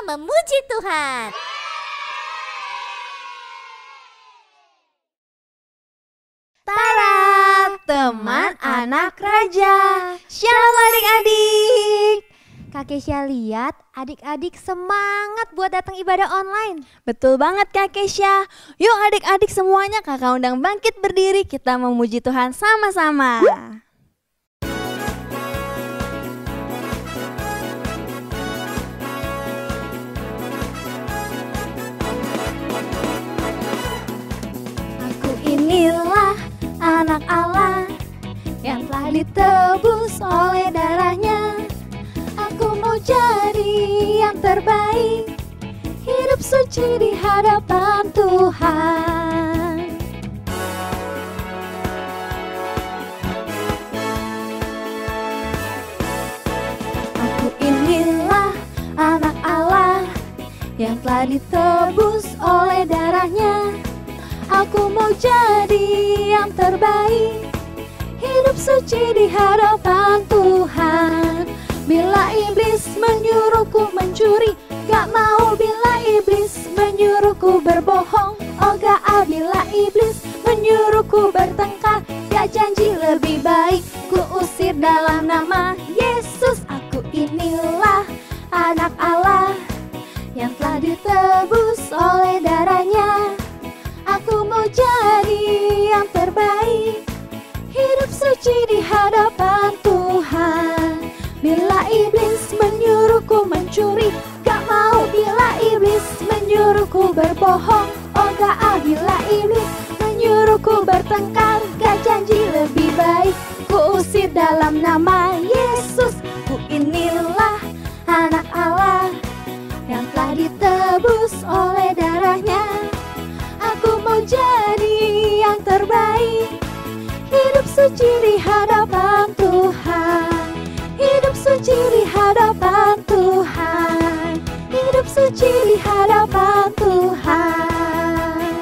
memuji Tuhan. Tara, teman anak raja. Shalom adik-adik. Kak Kesya lihat adik-adik semangat buat datang ibadah online. Betul banget Kak Kesya. Yuk adik-adik semuanya kakak undang bangkit berdiri, kita memuji Tuhan sama-sama. Aku inilah anak Allah yang telah ditebus oleh darahnya. Aku mau jadi yang terbaik, hidup suci di hadapan Tuhan. Aku inilah anak Allah yang telah ditebus oleh darahnya. Aku mau jadi yang terbaik, hidup suci di hadapan Tuhan. Bila iblis menyuruhku mencuri, gak mau. Bila iblis menyuruhku berbohong, oh gak. Bila iblis menyuruhku bertengkar, gak. Janji lebih baik ku usir dalam nama Yesus. Aku inilah anak Allah yang telah ditebus oleh darahnya. Aku mau jadi yang terbaik, hidup suci di hadapan Tuhan. Bila iblis menyuruhku mencuri, gak mau. Bila iblis menyuruhku berbohong, oh gak. Bila iblis menyuruhku bertengkar, gak. Janji lebih baik ku usir dalam nama Yesus. Ku inilah anak Allah yang telah ditebus oleh darahnya. Aku mau jadi yang terbaik, hidup suci di hadapan Tuhan. Hidup suci di hadapan Tuhan. Hidup suci di hadapan Tuhan.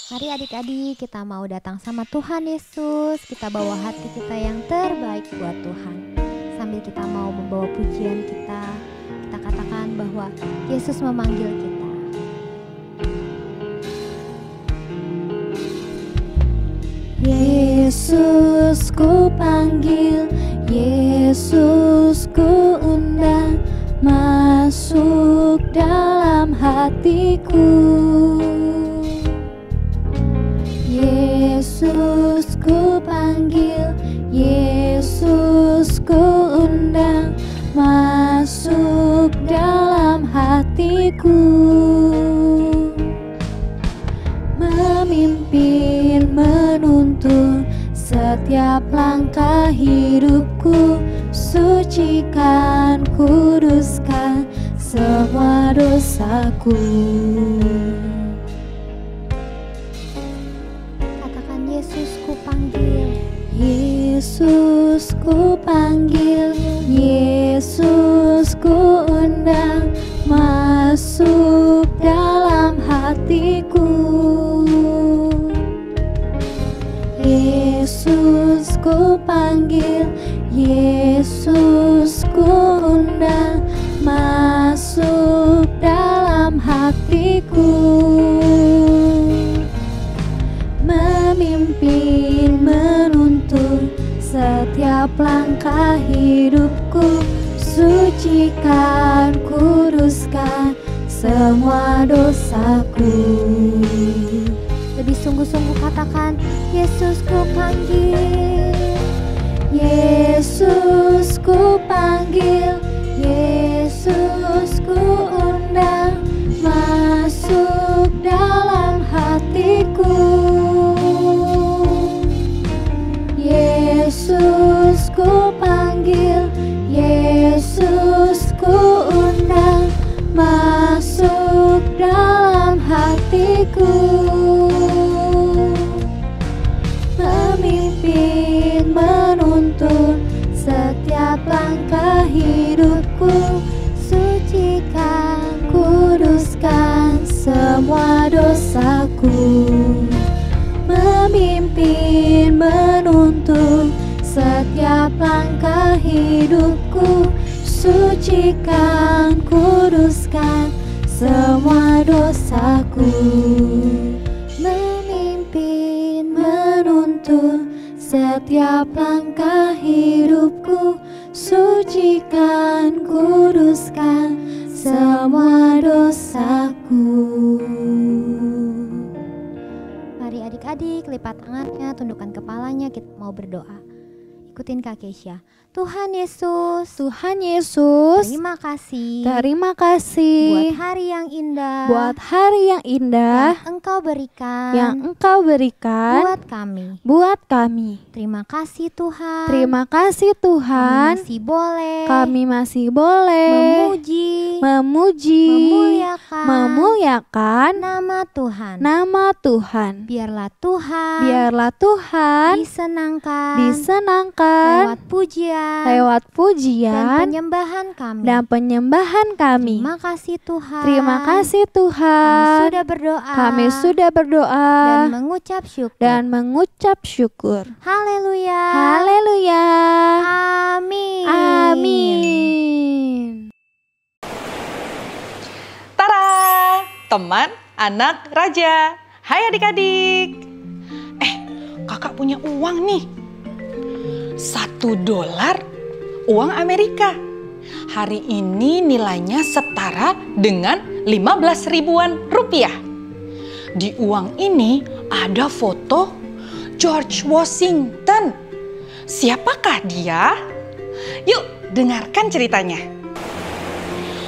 Mari adik-adik, kita mau datang sama Tuhan Yesus. Kita bawa hati kita yang terbaik buat Tuhan. Sambil kita mau membawa pujian kita katakan bahwa Yesus memanggil kita. Yesus ku panggil, Yesus ku undang, masuk dalam hatiku. Yesus ku panggil, Yesus ku undang, masuk dalam hatiku. Memimpin, menuntun setiap langkah hidupku. Sucikan, kuduskan semua dosaku. Katakan Yesus ku panggil. Yesus ku panggil, Yesus ku undang, masuk dalam hatiku. Yesus ku panggil, Yesus ku undang, masuk dalam hatiku. Memimpin, menuntun setiap langkah hidupku. Sucikan, kuduskan semua dosaku. Lebih sungguh-sungguh katakan, Yesus ku panggil, Yesus ku panggil, Yesus ku undang, masuk dalam hatiku. Yesus ku panggil, Yesus ku undang, masuk dalam hatiku. Memimpin, menuntun setiap langkah hidupku. Sucikan, kuduskan semua dosaku. Memimpin, menuntun setiap langkah hidupku. sucikan, kuduskan semua dosaku. Memimpin, menuntun setiap langkah hidupku. Sucikan, kuduskan semua dosaku. Mari adik-adik lipat tangannya, tundukkan kepalanya, kita mau berdoa. Ikutin Kak Kesha. Tuhan Yesus, Tuhan Yesus, terima kasih terima kasih buat hari yang indah, buat hari yang indah yang Engkau berikan, buat kami. Terima kasih Tuhan. Terima kasih Tuhan, Kami masih boleh memuji, memuliakan nama Tuhan. Biarlah Tuhan disenangkan lewat pujian dan penyembahan kami. Terima kasih Tuhan. Terima kasih Tuhan. Kami sudah berdoa dan mengucap syukur. Haleluya. Haleluya. Amin. Amin. Tara, teman anak raja. Hai adik-adik. Kakak punya uang nih. $1 uang Amerika. Hari ini nilainya setara dengan 15 ribuan rupiah. Di uang ini ada foto George Washington. Siapakah dia? Yuk dengarkan ceritanya.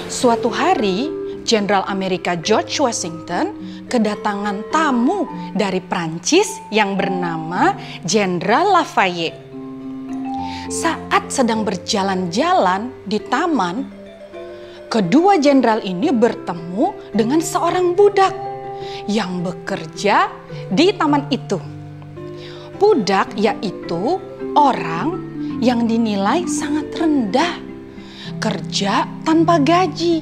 Suatu hari, Jenderal Amerika George Washington kedatangan tamu dari Prancis yang bernama Jenderal Lafayette. Saat sedang berjalan-jalan di taman, kedua jenderal ini bertemu dengan seorang budak yang bekerja di taman itu. Budak yaitu orang yang dinilai sangat rendah, kerja tanpa gaji,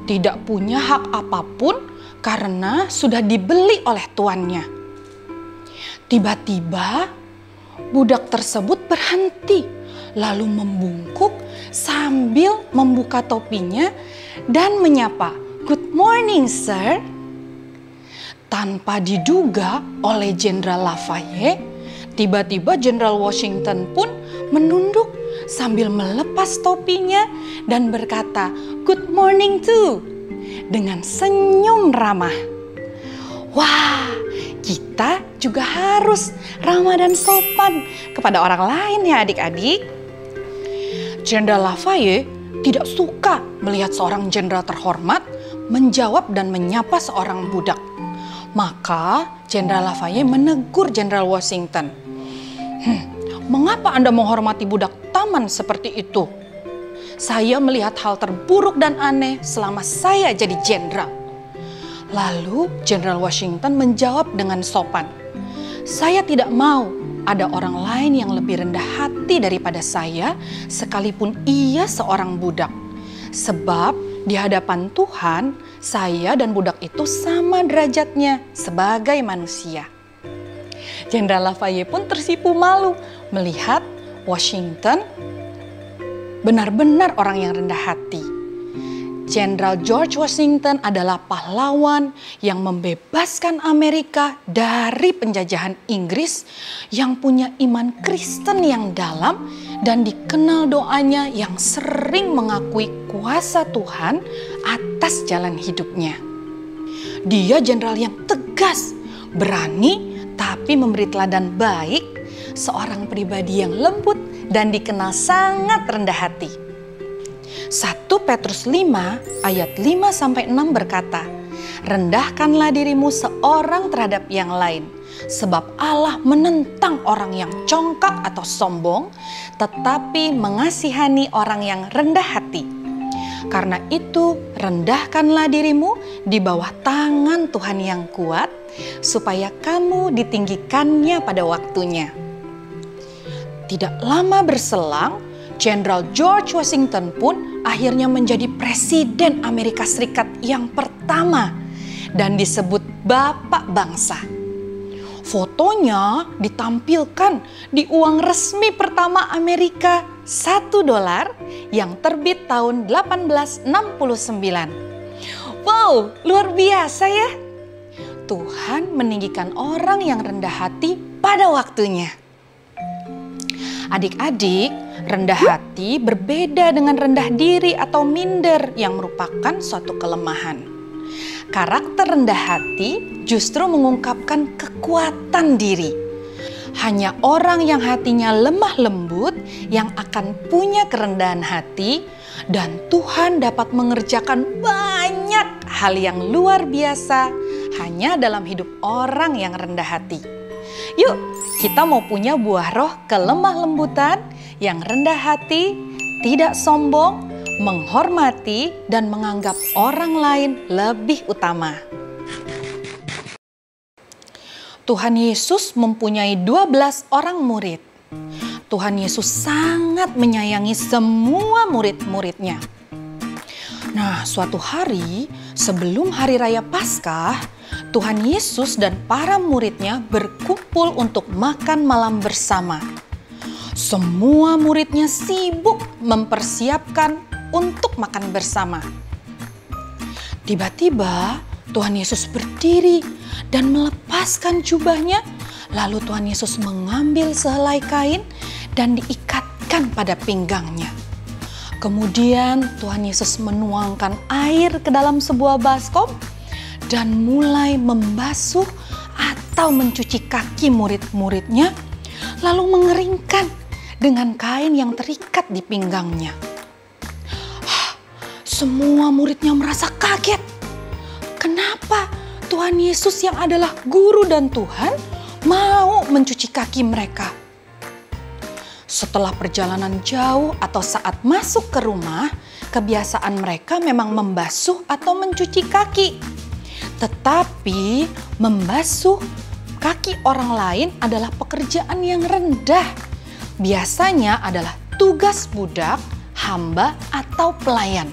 tidak punya hak apapun karena sudah dibeli oleh tuannya. Tiba-tiba budak tersebut berhenti, lalu membungkuk sambil membuka topinya dan menyapa, "Good morning, sir." Tanpa diduga oleh Jenderal Lafayette, tiba-tiba Jenderal Washington pun menunduk sambil melepas topinya dan berkata, "Good morning too," dengan senyum ramah. Wah, kita juga harus ramah dan sopan kepada orang lain ya adik-adik. Jenderal Lafayette tidak suka melihat seorang jenderal terhormat menjawab dan menyapa seorang budak. Maka Jenderal Lafayette menegur Jenderal Washington. Mengapa Anda menghormati budak taman seperti itu? Saya melihat hal terburuk dan aneh selama saya jadi jenderal. Lalu Jenderal Washington menjawab dengan sopan, "Saya tidak mau ada orang lain yang lebih rendah hati daripada saya sekalipun ia seorang budak. Sebab di hadapan Tuhan, saya dan budak itu sama derajatnya sebagai manusia." Jenderal Lafayette pun tersipu malu melihat Washington benar-benar orang yang rendah hati. Jenderal George Washington adalah pahlawan yang membebaskan Amerika dari penjajahan Inggris, yang punya iman Kristen yang dalam dan dikenal doanya yang sering mengakui kuasa Tuhan atas jalan hidupnya. Dia jenderal yang tegas, berani, tapi memberi teladan baik, seorang pribadi yang lembut dan dikenal sangat rendah hati. 1 Petrus 5 ayat 5-6 berkata, "Rendahkanlah dirimu seorang terhadap yang lain, sebab Allah menentang orang yang congkak atau sombong, tetapi mengasihani orang yang rendah hati. Karena itu, rendahkanlah dirimu di bawah tangan Tuhan yang kuat, supaya kamu ditinggikannya pada waktunya." Tidak lama berselang, Jenderal George Washington pun akhirnya menjadi Presiden Amerika Serikat yang pertama dan disebut Bapak Bangsa. Fotonya ditampilkan di uang resmi pertama Amerika $1 yang terbit tahun 1869. Wow, luar biasa ya. Tuhan meninggikan orang yang rendah hati pada waktunya. Adik-adik, rendah hati berbeda dengan rendah diri atau minder yang merupakan suatu kelemahan. Karakter rendah hati justru mengungkapkan kekuatan diri. Hanya orang yang hatinya lemah lembut yang akan punya kerendahan hati, dan Tuhan dapat mengerjakan banyak hal yang luar biasa hanya dalam hidup orang yang rendah hati. Yuk, kita mau punya buah roh kelemah lembutan yang rendah hati, tidak sombong, menghormati dan menganggap orang lain lebih utama. Tuhan Yesus mempunyai 12 orang murid. Tuhan Yesus sangat menyayangi semua murid-muridnya. Nah, suatu hari sebelum hari raya Paskah, Tuhan Yesus dan para muridnya berkumpul untuk makan malam bersama. Semua muridnya sibuk mempersiapkan untuk makan bersama. Tiba-tiba Tuhan Yesus berdiri dan melepaskan jubahnya. Lalu Tuhan Yesus mengambil sehelai kain dan diikatkan pada pinggangnya. Kemudian Tuhan Yesus menuangkan air ke dalam sebuah baskom dan mulai membasuh atau mencuci kaki murid-muridnya, lalu mengeringkan dengan kain yang terikat di pinggangnya. Semua muridnya merasa kaget. Kenapa Tuhan Yesus yang adalah guru dan Tuhan mau mencuci kaki mereka? Setelah perjalanan jauh atau saat masuk ke rumah, kebiasaan mereka memang membasuh atau mencuci kaki. Tetapi membasuh kaki orang lain adalah pekerjaan yang rendah. Biasanya adalah tugas budak, hamba, atau pelayan.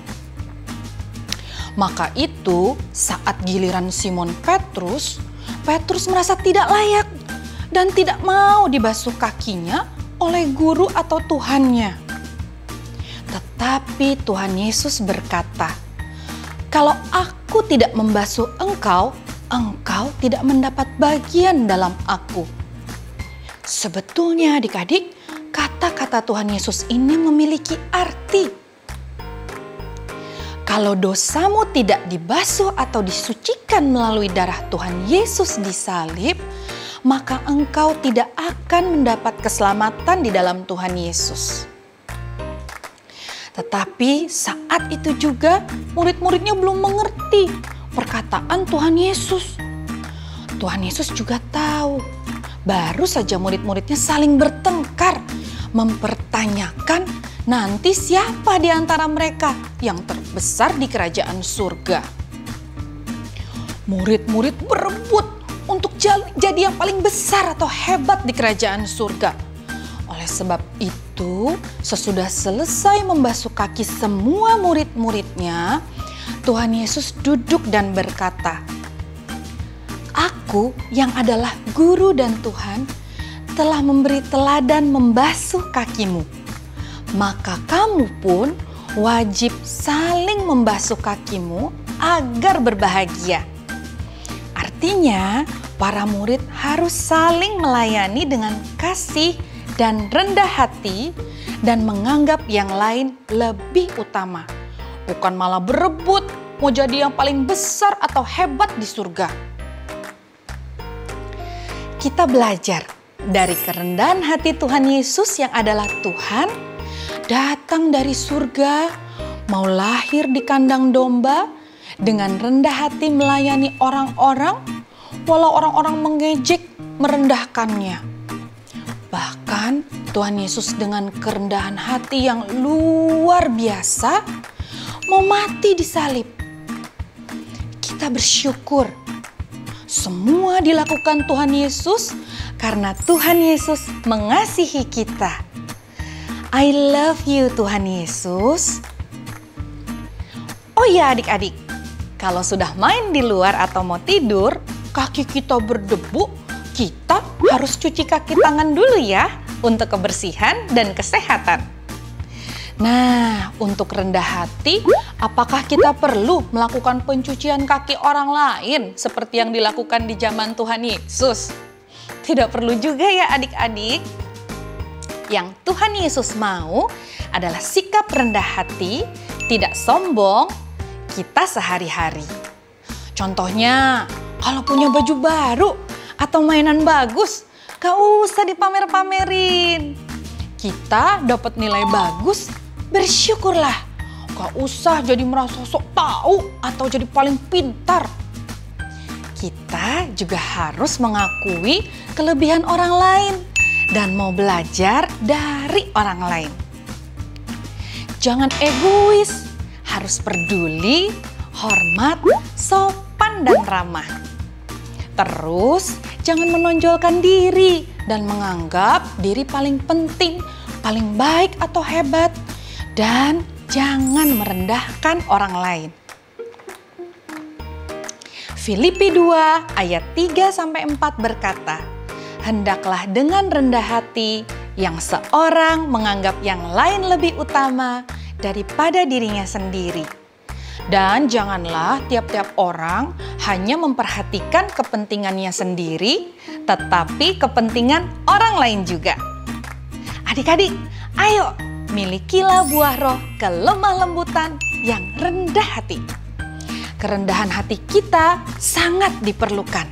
Maka itu saat giliran Simon Petrus merasa tidak layak dan tidak mau dibasuh kakinya oleh guru atau Tuhannya. Tetapi Tuhan Yesus berkata, "Kalau aku tidak membasuh engkau, engkau tidak mendapat bagian dalam aku." Sebetulnya adik-adik, kata-kata Tuhan Yesus ini memiliki arti. Kalau dosamu tidak dibasuh atau disucikan melalui darah Tuhan Yesus di salib, maka engkau tidak akan mendapat keselamatan di dalam Tuhan Yesus. Tetapi saat itu juga murid-muridnya belum mengerti perkataan Tuhan Yesus. Tuhan Yesus juga tahu, baru saja murid-muridnya saling bertengkar, mempertanyakan nanti siapa di antara mereka yang terbesar di kerajaan surga. Murid-murid berebut untuk jadi yang paling besar atau hebat di kerajaan surga. Oleh sebab itu, sesudah selesai membasuh kaki semua murid-muridnya, Tuhan Yesus duduk dan berkata, "Aku yang adalah guru dan Tuhan telah memberi teladan membasuh kakimu. Maka kamu pun wajib saling membasuh kakimu agar berbahagia." Artinya, para murid harus saling melayani dengan kasih dan rendah hati dan menganggap yang lain lebih utama. Bukan malah berebut mau jadi yang paling besar atau hebat di surga. Kita belajar dari kerendahan hati Tuhan Yesus yang adalah Tuhan, datang dari surga, mau lahir di kandang domba, dengan rendah hati melayani orang-orang, walau orang-orang mengejek, merendahkannya. Bahkan Tuhan Yesus dengan kerendahan hati yang luar biasa, mau mati di salib. Kita bersyukur, semua dilakukan Tuhan Yesus karena Tuhan Yesus mengasihi kita. I love you Tuhan Yesus. Oh ya adik-adik, kalau sudah main di luar atau mau tidur, kaki kita berdebu, kita harus cuci kaki tangan dulu ya untuk kebersihan dan kesehatan. Nah, untuk rendah hati, apakah kita perlu melakukan pencucian kaki orang lain seperti yang dilakukan di zaman Tuhan Yesus? Tidak perlu juga ya adik-adik. Yang Tuhan Yesus mau adalah sikap rendah hati, tidak sombong kita sehari-hari. Contohnya, kalau punya baju baru atau mainan bagus, gak usah dipamer-pamerin. Kita dapat nilai bagus, bersyukurlah. Gak usah jadi merasa sok tahu atau jadi paling pintar. Kita juga harus mengakui kelebihan orang lain dan mau belajar dari orang lain. Jangan egois, harus peduli, hormat, sopan dan ramah. Terus jangan menonjolkan diri dan menganggap diri paling penting, paling baik atau hebat. Dan jangan merendahkan orang lain. Filipi 2 ayat 3-4 berkata, hendaklah dengan rendah hati yang seorang menganggap yang lain lebih utama daripada dirinya sendiri. Dan janganlah tiap-tiap orang hanya memperhatikan kepentingannya sendiri, tetapi kepentingan orang lain juga. Adik-adik, ayo milikilah buah roh kelemah lembutan yang rendah hati. Kerendahan hati kita sangat diperlukan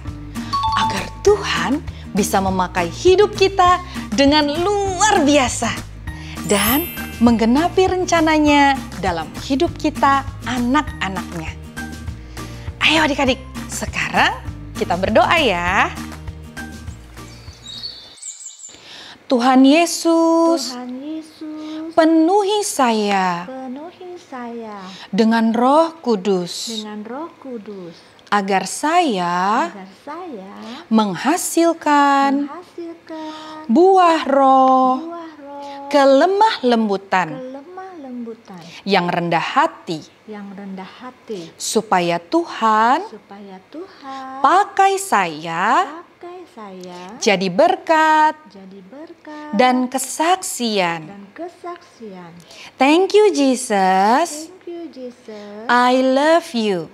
agar Tuhan bisa memakai hidup kita dengan luar biasa dan menggenapi rencananya dalam hidup kita anak-anaknya. Ayo adik-adik, sekarang kita berdoa ya. Tuhan Yesus, penuhi saya dengan Roh Kudus, agar saya menghasilkan buah roh kelemah lembutan yang rendah hati, supaya Tuhan pakai saya jadi berkat dan kesaksian. Thank you Jesus. I love you.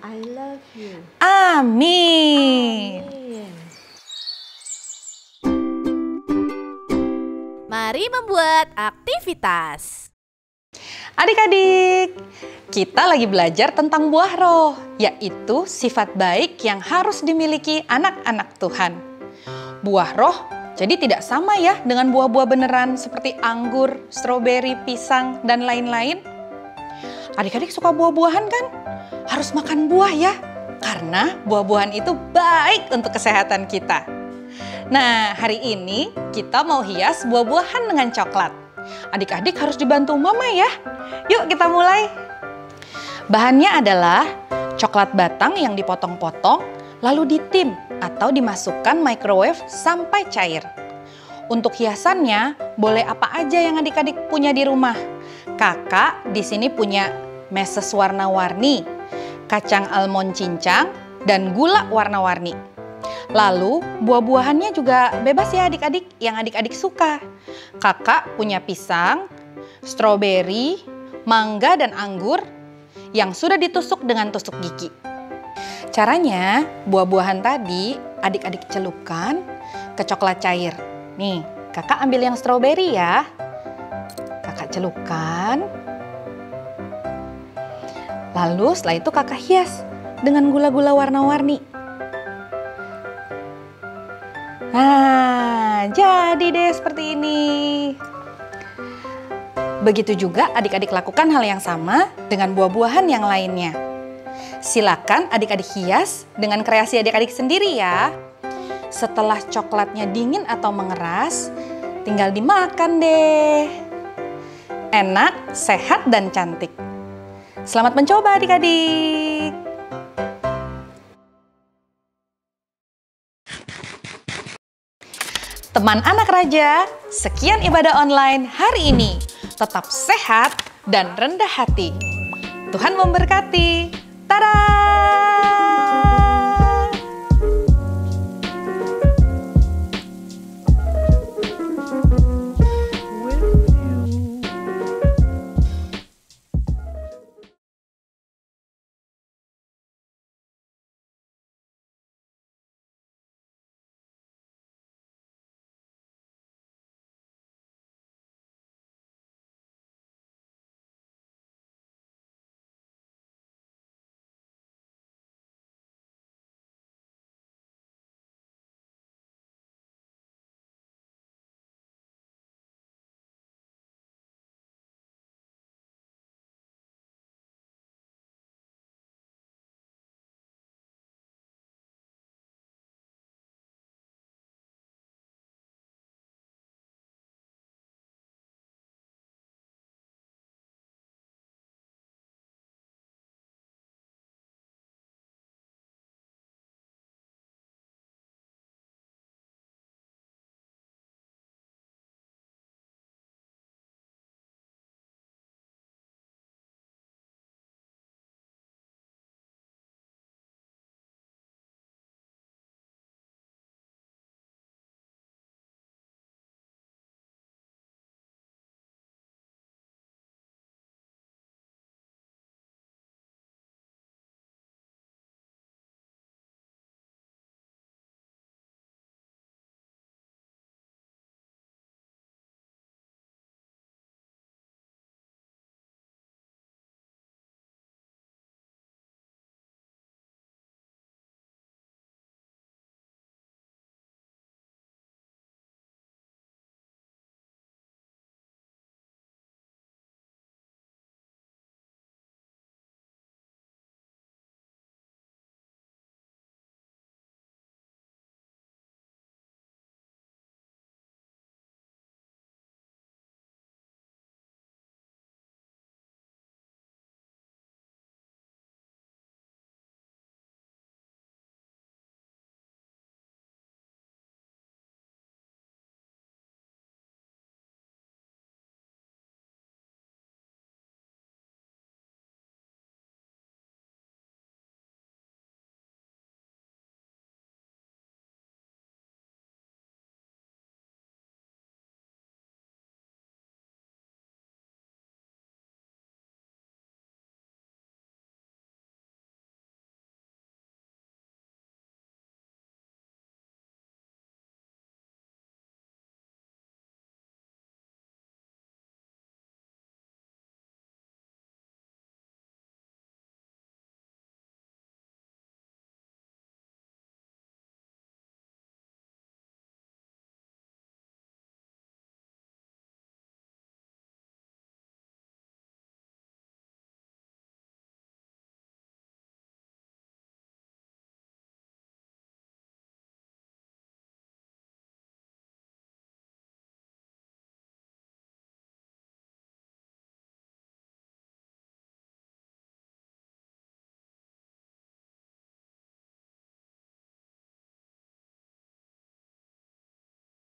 Amin. Mari membuat aktivitas. Adik-adik, kita lagi belajar tentang buah roh, yaitu sifat baik yang harus dimiliki anak-anak Tuhan. Buah roh jadi tidak sama ya dengan buah-buah beneran seperti anggur, stroberi, pisang, dan lain-lain. Adik-adik suka buah-buahan kan? Harus makan buah ya, karena buah-buahan itu baik untuk kesehatan kita. Nah, hari ini kita mau hias buah-buahan dengan coklat. Adik-adik harus dibantu mama ya. Yuk kita mulai. Bahannya adalah coklat batang yang dipotong-potong, lalu ditim atau dimasukkan microwave sampai cair. Untuk hiasannya boleh apa aja yang adik-adik punya di rumah. Kakak di sini punya meses warna-warni, kacang almond cincang, dan gula warna-warni. Lalu buah-buahannya juga bebas ya adik-adik yang adik-adik suka. Kakak punya pisang, stroberi, mangga, dan anggur yang sudah ditusuk dengan tusuk gigi. Caranya, buah-buahan tadi adik-adik celupkan ke coklat cair. Nih, kakak ambil yang stroberi ya. Kakak celupkan. Lalu setelah itu kakak hias dengan gula-gula warna-warni. Nah, jadi deh seperti ini. Begitu juga adik-adik lakukan hal yang sama dengan buah-buahan yang lainnya. Silakan adik-adik hias dengan kreasi adik-adik sendiri ya. Setelah coklatnya dingin atau mengeras, tinggal dimakan deh. Enak, sehat, dan cantik. Selamat mencoba adik-adik. Teman anak raja, sekian ibadah online hari ini. Tetap sehat dan rendah hati. Tuhan memberkati. Tada!